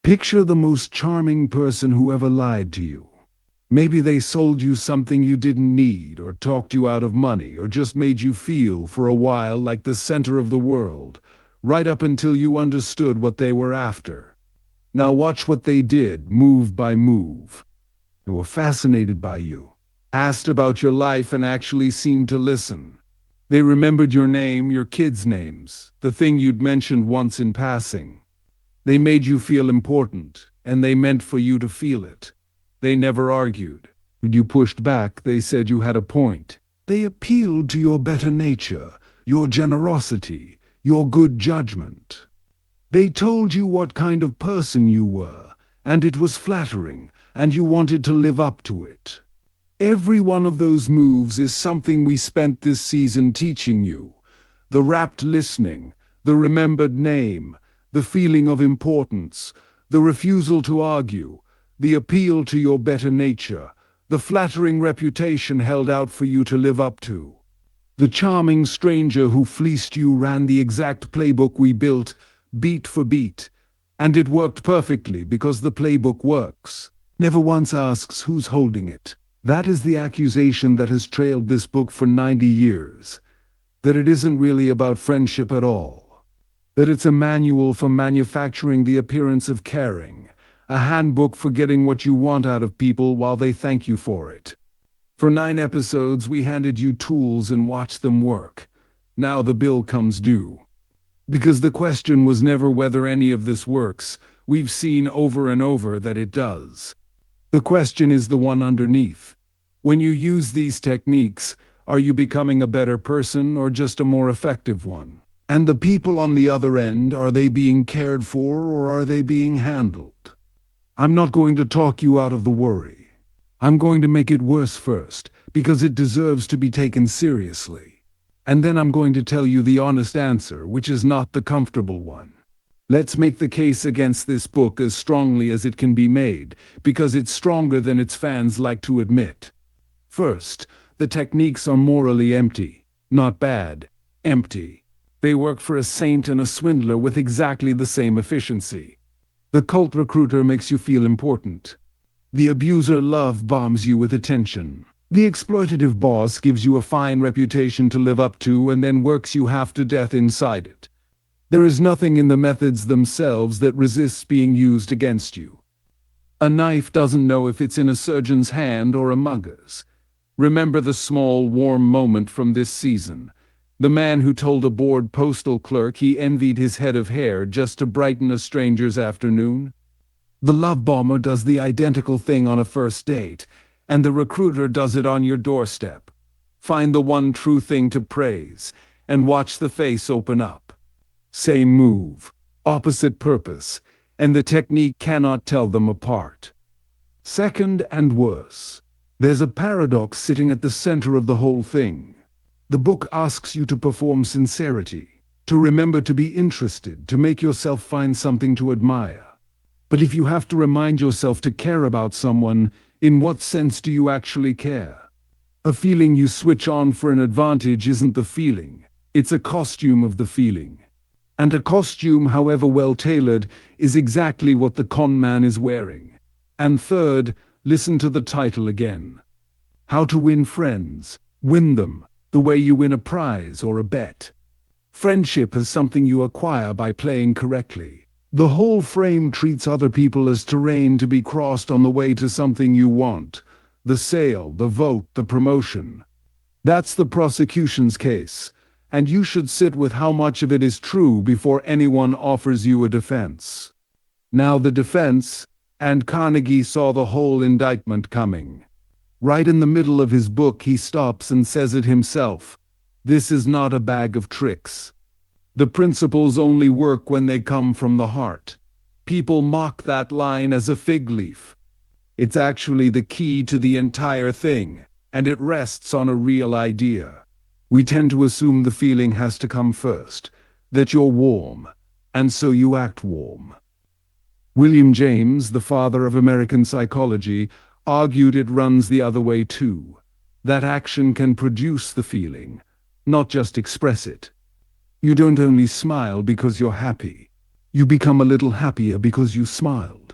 Picture the most charming person who ever lied to you. Maybe they sold you something you didn't need, or talked you out of money, or just made you feel for a while like the center of the world, right up until you understood what they were after. Now watch what they did, move by move. They were fascinated by you, asked about your life, and actually seemed to listen. They remembered your name, your kids' names, the thing you'd mentioned once in passing. They made you feel important, and they meant for you to feel it. They never argued. When you pushed back, they said you had a point. They appealed to your better nature, your generosity, your good judgment. They told you what kind of person you were, and it was flattering, and you wanted to live up to it. Every one of those moves is something we spent this season teaching you. The rapt listening, the remembered name, the feeling of importance, the refusal to argue, the appeal to your better nature, the flattering reputation held out for you to live up to. The charming stranger who fleeced you ran the exact playbook we built, beat for beat, and it worked perfectly because the playbook works. Never once asks who's holding it. That is the accusation that has trailed this book for 90 years. That it isn't really about friendship at all. That it's a manual for manufacturing the appearance of caring. A handbook for getting what you want out of people while they thank you for it. For 9 episodes, we handed you tools and watched them work. Now the bill comes due. Because the question was never whether any of this works. We've seen over and over that it does. The question is the one underneath. When you use these techniques, are you becoming a better person or just a more effective one? And the people on the other end, are they being cared for or are they being handled? I'm not going to talk you out of the worry. I'm going to make it worse first, because it deserves to be taken seriously. And then I'm going to tell you the honest answer, which is not the comfortable one. Let's make the case against this book as strongly as it can be made, because it's stronger than its fans like to admit. First, the techniques are morally empty. Not bad, empty. They work for a saint and a swindler with exactly the same efficiency. The cult recruiter makes you feel important. The abuser love bombs you with attention. The exploitative boss gives you a fine reputation to live up to and then works you half to death inside it. There is nothing in the methods themselves that resists being used against you. A knife doesn't know if it's in a surgeon's hand or a mugger's. Remember the small, warm moment from this season. The man who told a bored postal clerk he envied his head of hair just to brighten a stranger's afternoon. The love bomber does the identical thing on a first date, and the recruiter does it on your doorstep. Find the one true thing to praise, and watch the face open up. Same move, opposite purpose, and the technique cannot tell them apart. Second, and worse, there's a paradox sitting at the center of the whole thing. The book asks you to perform sincerity, to remember to be interested, to make yourself find something to admire. But if you have to remind yourself to care about someone, in what sense do you actually care? A feeling you switch on for an advantage isn't the feeling, it's a costume of the feeling. And a costume, however well tailored, is exactly what the con man is wearing. And third, listen to the title again. How to win friends, win them, the way you win a prize or a bet. Friendship is something you acquire by playing correctly. The whole frame treats other people as terrain to be crossed on the way to something you want. The sale, the vote, the promotion. That's the prosecution's case, and you should sit with how much of it is true before anyone offers you a defense. Now the defense, and Carnegie saw the whole indictment coming. Right in the middle of his book he stops and says it himself. This is not a bag of tricks. The principles only work when they come from the heart. People mock that line as a fig leaf. It's actually the key to the entire thing, and it rests on a real idea. We tend to assume the feeling has to come first, that you're warm, and so you act warm. William James, the father of American psychology, argued it runs the other way too. That action can produce the feeling, not just express it. You don't only smile because you're happy. You become a little happier because you smile.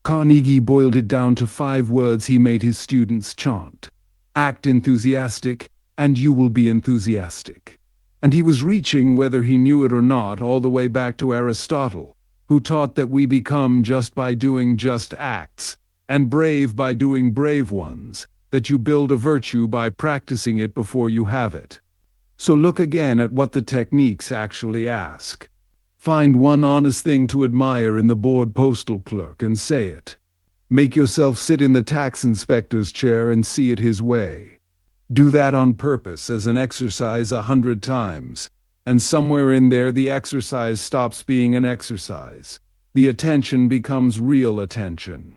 Carnegie boiled it down to 5 words he made his students chant. Act enthusiastic, and you will be enthusiastic. And he was reaching, whether he knew it or not, all the way back to Aristotle, who taught that we become just by doing just acts, and brave by doing brave ones, that you build a virtue by practicing it before you have it. So look again at what the techniques actually ask. Find one honest thing to admire in the bored postal clerk and say it. Make yourself sit in the tax inspector's chair and see it his way. Do that on purpose as an exercise 100 times, and somewhere in there the exercise stops being an exercise. The attention becomes real attention.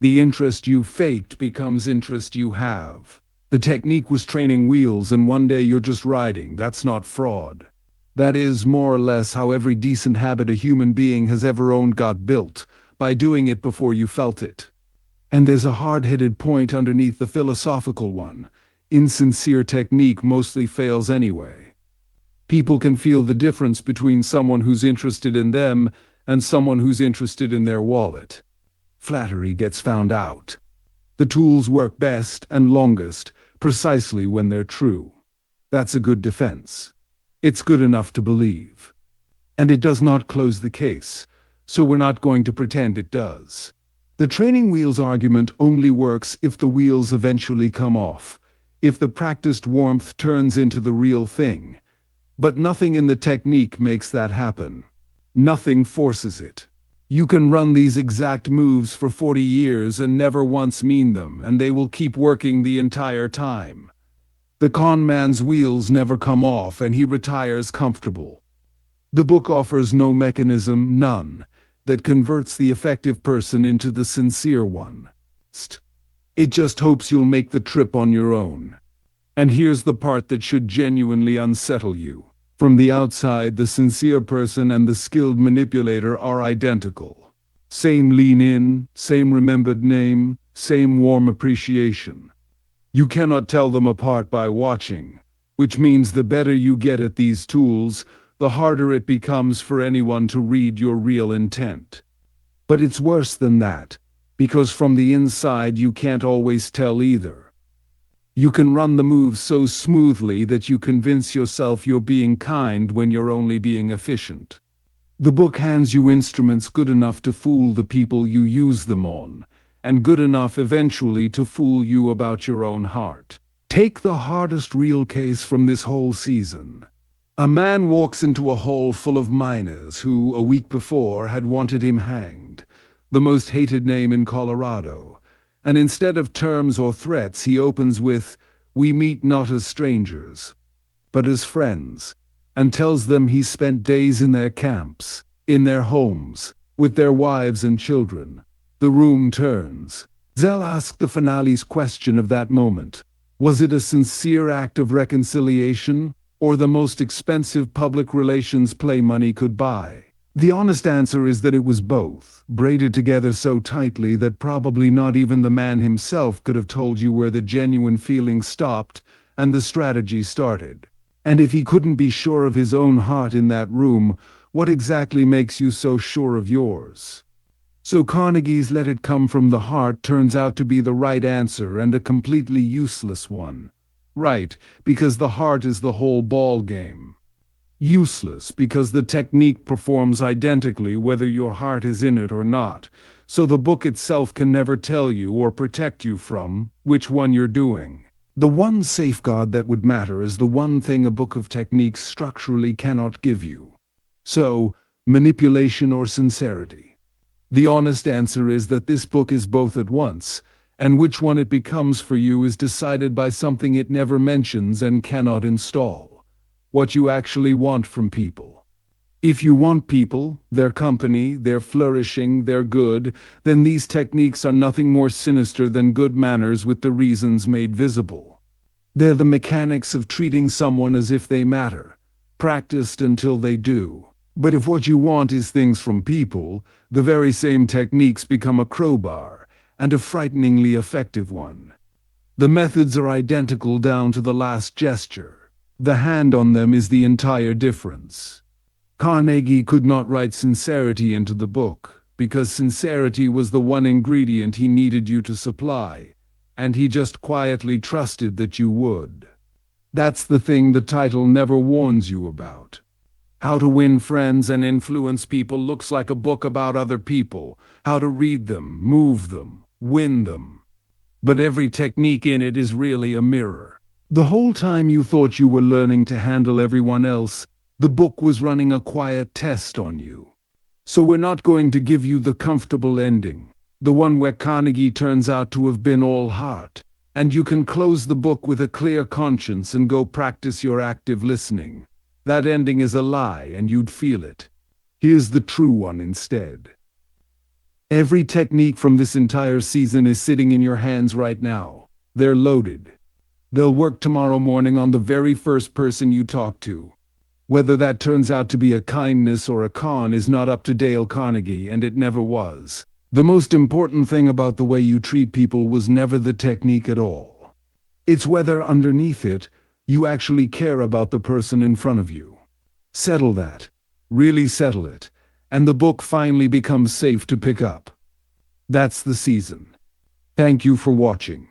The interest you faked becomes interest you have. The technique was training wheels, and one day you're just riding. That's not fraud. That is more or less how every decent habit a human being has ever owned got built, by doing it before you felt it. And there's a hard-headed point underneath the philosophical one. Insincere technique mostly fails anyway. People can feel the difference between someone who's interested in them and someone who's interested in their wallet. Flattery gets found out. The tools work best and longest precisely when they're true. That's a good defense. It's good enough to believe. And it does not close the case, so we're not going to pretend it does. The training wheels argument only works if the wheels eventually come off, if the practiced warmth turns into the real thing. But nothing in the technique makes that happen. Nothing forces it. You can run these exact moves for 40 years and never once mean them, and they will keep working the entire time. The con man's wheels never come off, and he retires comfortable. The book offers no mechanism, none, that converts the effective person into the sincere one. It just hopes you'll make the trip on your own. And here's the part that should genuinely unsettle you. From the outside, the sincere person and the skilled manipulator are identical. Same lean in, same remembered name, same warm appreciation. You cannot tell them apart by watching, which means the better you get at these tools, the harder it becomes for anyone to read your real intent. But it's worse than that, because from the inside you can't always tell either. You can run the moves so smoothly that you convince yourself you're being kind when you're only being efficient. The book hands you instruments good enough to fool the people you use them on, and good enough eventually to fool you about your own heart. Take the hardest real case from this whole season. A man walks into a hall full of miners who, a week before, had wanted him hanged, the most hated name in Colorado, and instead of terms or threats he opens with, "We meet not as strangers, but as friends," and tells them he spent days in their camps, in their homes, with their wives and children. The room turns. Zell asked the finale's question of that moment. Was it a sincere act of reconciliation, or the most expensive public relations play money could buy? The honest answer is that it was both, braided together so tightly that probably not even the man himself could have told you where the genuine feeling stopped and the strategy started. And if he couldn't be sure of his own heart in that room, what exactly makes you so sure of yours? So Carnegie's "let it come from the heart" turns out to be the right answer and a completely useless one. Right, because the heart is the whole ball game. Useless, because the technique performs identically whether your heart is in it or not, so the book itself can never tell you or protect you from which one you're doing. The one safeguard that would matter is the one thing a book of techniques structurally cannot give you. So, manipulation or sincerity? The honest answer is that this book is both at once, and which one it becomes for you is decided by something it never mentions and cannot install: what you actually want from people. If you want people, their company, their flourishing, their good, then these techniques are nothing more sinister than good manners with the reasons made visible. They're the mechanics of treating someone as if they matter, practiced until they do. But if what you want is things from people, the very same techniques become a crowbar, and a frighteningly effective one. The methods are identical down to the last gesture. The hand on them is the entire difference. Carnegie could not write sincerity into the book, because sincerity was the one ingredient he needed you to supply, and he just quietly trusted that you would. That's the thing the title never warns you about. How to Win Friends and Influence People looks like a book about other people, how to read them, move them, win them. But every technique in it is really a mirror. The whole time you thought you were learning to handle everyone else, the book was running a quiet test on you. So we're not going to give you the comfortable ending, the one where Carnegie turns out to have been all heart, and you can close the book with a clear conscience and go practice your active listening. That ending is a lie, and you'd feel it. Here's the true one instead. Every technique from this entire season is sitting in your hands right now. They're loaded. They'll work tomorrow morning on the very first person you talk to. Whether that turns out to be a kindness or a con is not up to Dale Carnegie, and it never was. The most important thing about the way you treat people was never the technique at all. It's whether underneath it, you actually care about the person in front of you. Settle that. Really settle it. And the book finally becomes safe to pick up. That's the season. Thank you for watching.